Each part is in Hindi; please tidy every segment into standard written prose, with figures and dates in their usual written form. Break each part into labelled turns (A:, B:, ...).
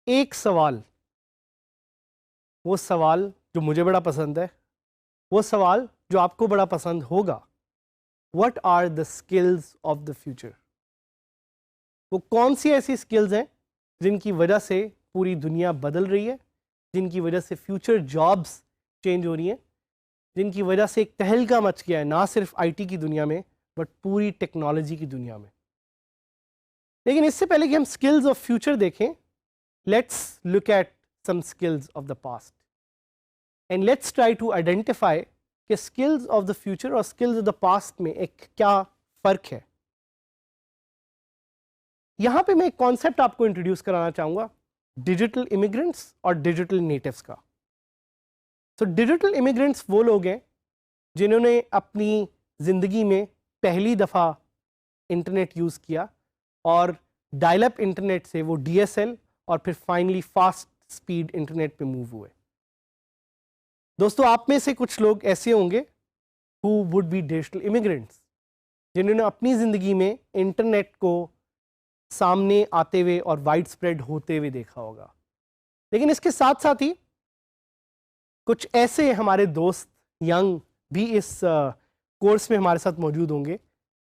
A: एक सवाल, वो सवाल जो मुझे बड़ा पसंद है, वो सवाल जो आपको बड़ा पसंद होगा, what are the skills of the future. वो कौन सी ऐसी स्किल्स हैं जिनकी वजह से पूरी दुनिया बदल रही है, जिनकी वजह से फ्यूचर जॉब्स चेंज हो रही हैं, जिनकी वजह से एक तहलका मच गया है ना सिर्फ आईटी की दुनिया में बट पूरी टेक्नोलॉजी की दुनिया में। लेकिन इससे पहले कि हम स्किल्स ऑफ फ्यूचर देखें, let's look at some skills of the past and let's try to identify कि स्किल्स ऑफ द फ्यूचर और स्किल्स ऑफ द पास्ट में एक क्या फ़र्क है। यहाँ पे मैं एक कॉन्सेप्ट आपको इंट्रोड्यूस कराना चाहूँगा, डिजिटल इमिग्रेंट्स और डिजिटल नेटिव्स का। तो डिजिटल इमिग्रेंट्स वो लोग हैं जिन्होंने अपनी ज़िंदगी में पहली दफ़ा इंटरनेट यूज़ किया और डायल अप इंटरनेट से वो DSL और फिर फाइनली फास्ट स्पीड इंटरनेट पे मूव हुए। दोस्तों, आप में से कुछ लोग ऐसे होंगे who would be digital immigrants, जिन्होंने अपनी ज़िंदगी में इंटरनेट को सामने आते हुए और वाइड स्प्रेड होते हुए देखा होगा। लेकिन इसके साथ साथ ही कुछ ऐसे हमारे दोस्त यंग भी इस कोर्स में हमारे साथ मौजूद होंगे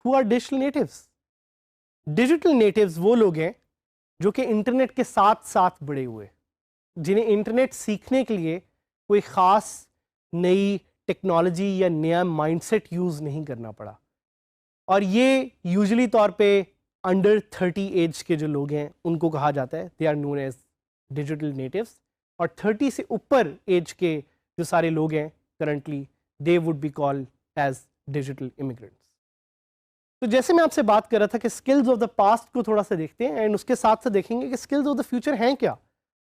A: who are digital natives. Digital natives वो लोग हैं जो कि इंटरनेट के साथ साथ बड़े हुए, जिन्हें इंटरनेट सीखने के लिए कोई ख़ास नई टेक्नोलॉजी या नया माइंडसेट यूज़ नहीं करना पड़ा। और ये यूजुअली तौर पे अंडर 30 एज के जो लोग हैं उनको कहा जाता है, they are known as digital natives. और 30 से ऊपर एज के जो सारे लोग हैं currently, they would be called as digital immigrants. तो जैसे मैं आपसे बात कर रहा था कि स्किल्स ऑफ द पास्ट को थोड़ा सा देखते हैं एंड उसके साथ साथ देखेंगे कि स्किल्स ऑफ द फ्यूचर हैं क्या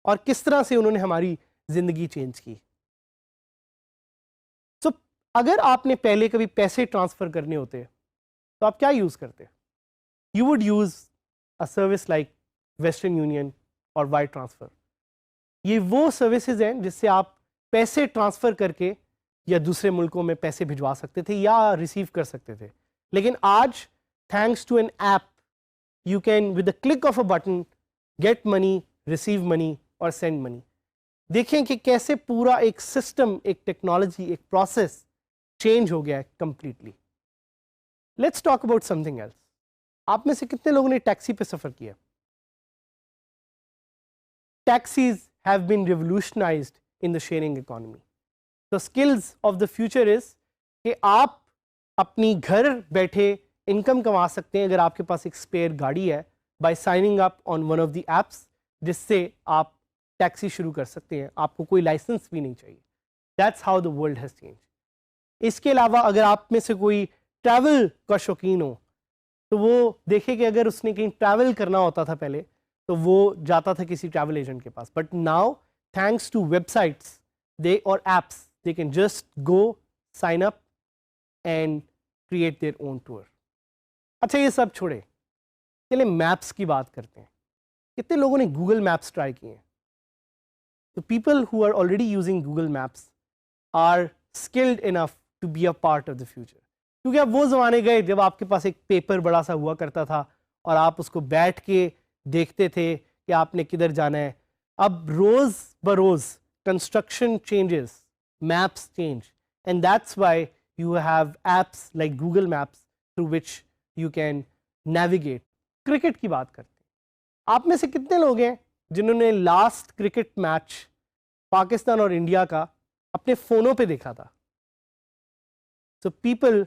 A: और किस तरह से उन्होंने हमारी ज़िंदगी चेंज की। तो अगर आपने पहले कभी पैसे ट्रांसफ़र करने होते तो आप क्या यूज़ करते? You would use a service like western union और वायर ट्रांसफ़र। ये वो सर्विसेज हैं जिससे आप पैसे ट्रांसफ़र करके या दूसरे मुल्कों में पैसे भिजवा सकते थे या रिसीव कर सकते थे। लेकिन आज thanks to an app you can with the click of a button get money, receive money और सेंड मनी। देखें कि कैसे पूरा एक सिस्टम, एक टेक्नोलॉजी, एक प्रोसेस चेंज हो गया है completely. Let's talk about something else. आप में से कितने लोगों ने टैक्सी पे सफ़र किया? Taxis have been revolutionised in the sharing economy. तो skills of the future is कि आप अपनी घर बैठे इनकम कमा सकते हैं अगर आपके पास एक स्पेयर गाड़ी है, by signing up on one of the apps, जिससे आप टैक्सी शुरू कर सकते हैं। आपको कोई लाइसेंस भी नहीं चाहिए। That's how the world has change. इसके अलावा अगर आप में से कोई ट्रैवल का शौकीन हो तो वो देखे कि अगर उसने कहीं ट्रैवल करना होता था पहले तो वो जाता था किसी ट्रैवल एजेंट के पास, but now thanks to websites they और apps they can just go, sign up and create their own tour. अच्छा, ये सब छोड़े, चलिए मैप्स की बात करते हैं। कितने लोगों ने गूगल मैप्स ट्राई किए हैं? तो people who are already using Google Maps are skilled enough to be a part of the future. क्योंकि अब वो ज़माने गए जब आपके पास एक पेपर बड़ा सा हुआ करता था और आप उसको बैठ के देखते थे कि आपने किधर जाना है। अब रोज़ बरोज़ construction changes, maps change, and that's why you have apps like Google Maps through which you can navigate. Cricket की बात करते हैं। आप में से कितने लोग हैं जिन्होंने लास्ट क्रिकेट मैच पाकिस्तान और इंडिया का अपने फ़ोनों पे देखा था? So people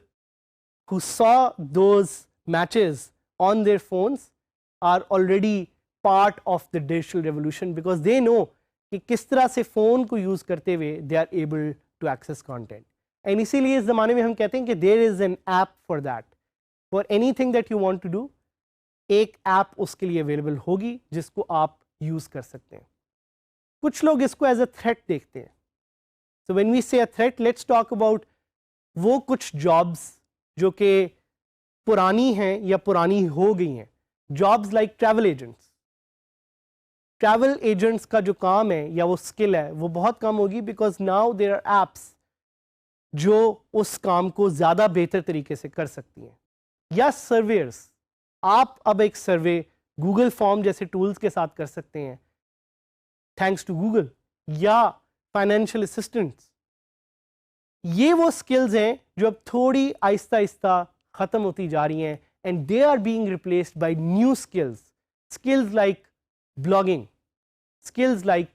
A: who saw those matches on their phones are already part of the digital revolution because they know कि किस तरह से फ़ोन को यूज़ करते हुए they are able to access content. And इसीलिए इस ज़माने में हम कहते हैं कि there is an app for that. For anything that you want to do, एक ऐप उसके लिए अवेलेबल होगी जिसको आप यूज़ कर सकते हैं। कुछ लोग इसको एज अ थ्रेट देखते हैं। So when we say a threat, let's talk about वो कुछ जॉब्स जो कि पुरानी हैं या पुरानी हो गई हैं। Jobs like travel agents. Travel agents का जो काम है या वो स्किल है वो बहुत कम होगी because now there are apps जो उस काम को ज़्यादा बेहतर तरीके से कर सकती हैं। या सर्वेयर्स, आप अब एक सर्वे गूगल फॉर्म जैसे टूल्स के साथ कर सकते हैं थैंक्स टू गूगल, या फाइनेंशियल असिस्टेंट्स। ये वो स्किल्स हैं जो अब थोड़ी आहिस्ता आहिस्ता ख़त्म होती जा रही हैं, and they are being replaced by new skills, skills like blogging, skills like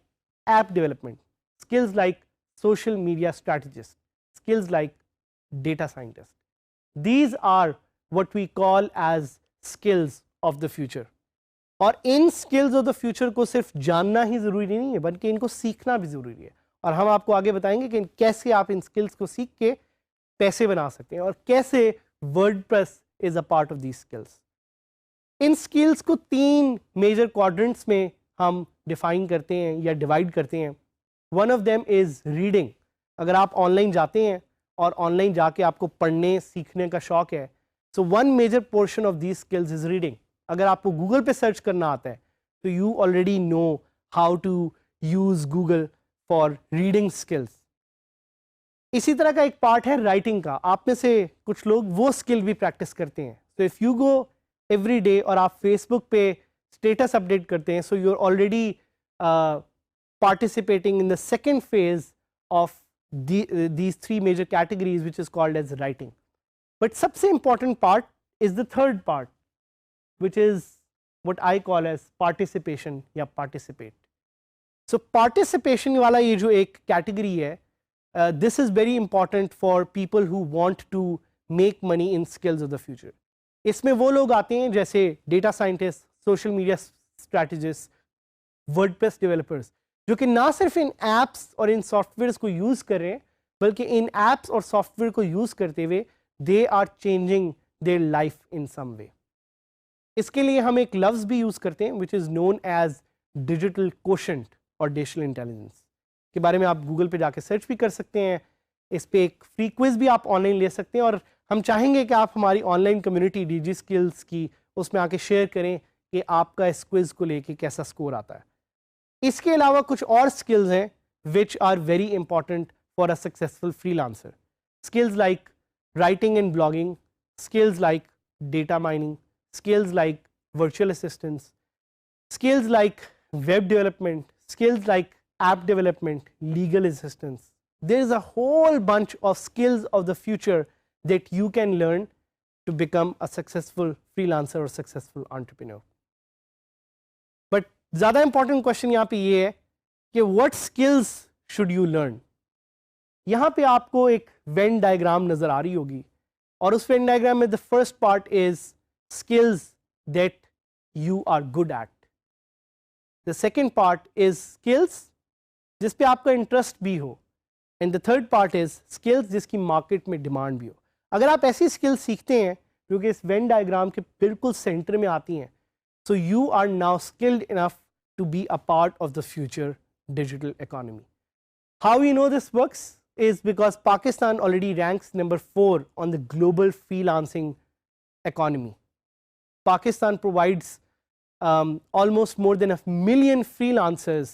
A: app development, skills like social media strategist, skills like data scientist. These are what we call as skills of the future. और इन skills of the future को सिर्फ जानना ही ज़रूरी नहीं है, बल्कि इनको सीखना भी ज़रूरी है, और हम आपको आगे बताएंगे कि कैसे आप इन skills को सीख के पैसे बना सकते हैं और कैसे WordPress is a part of these skills. In skills को 3 मेजर क्वाड्रेंट्स में हम डिफाइन करते हैं या डिवाइड करते हैं। One of them is reading. अगर आप ऑनलाइन जाते हैं और ऑनलाइन जाके आपको पढ़ने सीखने का शौक़ है, so one major portion of these skills is reading. अगर आपको गूगल पे सर्च करना आता है तो you already know how to use Google for reading skills. इसी तरह का एक पार्ट है राइटिंग का। आप में से कुछ लोग वो स्किल भी प्रैक्टिस करते हैं। So if you go every day और आप फेसबुक पे स्टेटस अपडेट करते हैं, so you are already participating in the second phase of these 3 major categories which is called as writing. But सबसे important part is the third part, which is what I call as participation या participate. So participation वाला ये जो एक category है, this is very important for people who want to make money in skills of the future. इसमें वो लोग आते हैं जैसे data scientist, social media strategist, WordPress developers, जो कि ना सिर्फ इन एप्स और इन सॉफ्टवेयर्स को यूज़ कर रहे हैं, बल्कि इन एप्स और सॉफ्टवेयर को यूज़ करते हुए they are changing their life in some way. इसके लिए हम एक लफ्ज़ भी यूज़ करते हैं which is known as digital quotient और डिजिटल इंटेलिजेंस, के बारे में आप गूगल पे जाके सर्च भी कर सकते हैं। इस पे एक फ्री क्विज़ भी आप ऑनलाइन ले सकते हैं, और हम चाहेंगे कि आप हमारी ऑनलाइन कम्युनिटी डीजी स्किल्स की उसमें आके शेयर करें कि आपका इस क्विज़ को लेके कैसा स्कोर आता है। इसके अलावा कुछ और स्किल्स हैं which are very important for a successful freelancer. Skills like writing and blogging, skills like data mining, skills like virtual assistants, skills like web development, skills like app development, legal assistance. There is a whole bunch of skills of the future that you can learn to become a successful freelancer or successful entrepreneur. But ज़्यादा important question यहाँ पे ये है कि what skills should you learn? यहाँ पे आपको एक Venn diagram नज़र आ रही होगी, और उस Venn diagram में the first part is skills that you are good at. The second part is skills जिस पे आपका इंटरेस्ट भी हो, and the third part is skills जिसकी मार्केट में डिमांड भी हो। अगर आप ऐसी स्किल्स सीखते हैं जो कि इस वेन डायग्राम के बिल्कुल सेंटर में आती हैं, so you are now skilled enough to be a part of the future digital economy. How we know this works is because Pakistan already ranks number 4 on the global freelancing economy. Pakistan provides almost more than 1 million freelancers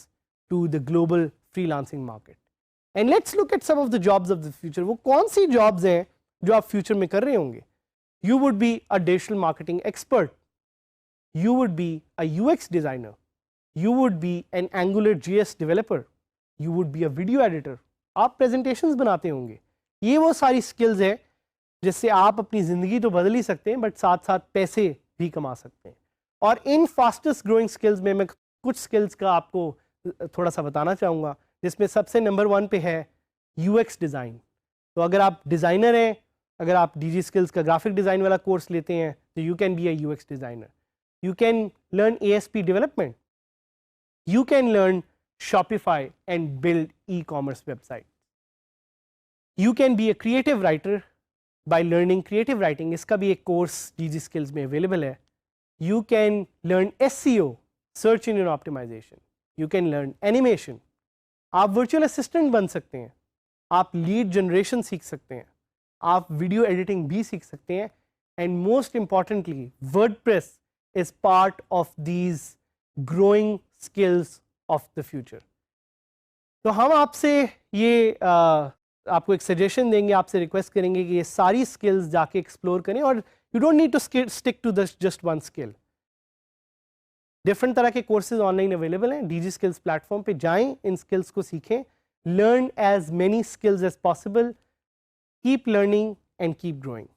A: to the global freelancing market. And let's look at some of the jobs of the future. वो कौन सी jobs हैं जो आप future में कर रहे होंगे? You would be a digital marketing expert. You would be a UX designer. You would be an Angular JS developer. You would be a video editor. आप presentations बनाते होंगे। ये वो सारी skills हैं जिससे आप अपनी ज़िंदगी तो बदल ही सकते हैं, बट साथ साथ पैसे भी कमा सकते हैं। और इन फास्टेस्ट ग्रोइंग स्किल्स में मैं कुछ स्किल्स का आपको थोड़ा सा बताना चाहूँगा, जिसमें सबसे नंबर 1 पे है UX डिज़ाइन। तो अगर आप डिज़ाइनर हैं, अगर आप DG स्किल्स का ग्राफिक डिज़ाइन वाला कोर्स लेते हैं, तो you can be a UX designer. You can learn ASP development, you can learn Shopify and build e-commerce website. You can be a creative writer by learning creative writing. इसका भी एक कोर्स DG skills में अवेलेबल है। You can learn SEO, search engine optimization. You can learn animation. आप virtual assistant बन सकते हैं, आप lead generation सीख सकते हैं, आप video editing भी सीख सकते हैं, and most importantly, WordPress is part of these growing skills of the future. तो हम आपसे ये आपको एक सजेशन देंगे, आपसे रिक्वेस्ट करेंगे कि ये सारी स्किल्स जाके एक्सप्लोर करें, और you don't need to stick to just one skill. Different तरह के कोर्सेज ऑनलाइन अवेलेबल हैं, डीजी स्किल्स प्लेटफॉर्म पे जाएं, इन स्किल्स को सीखें, learn as many skills as possible, keep learning and keep growing.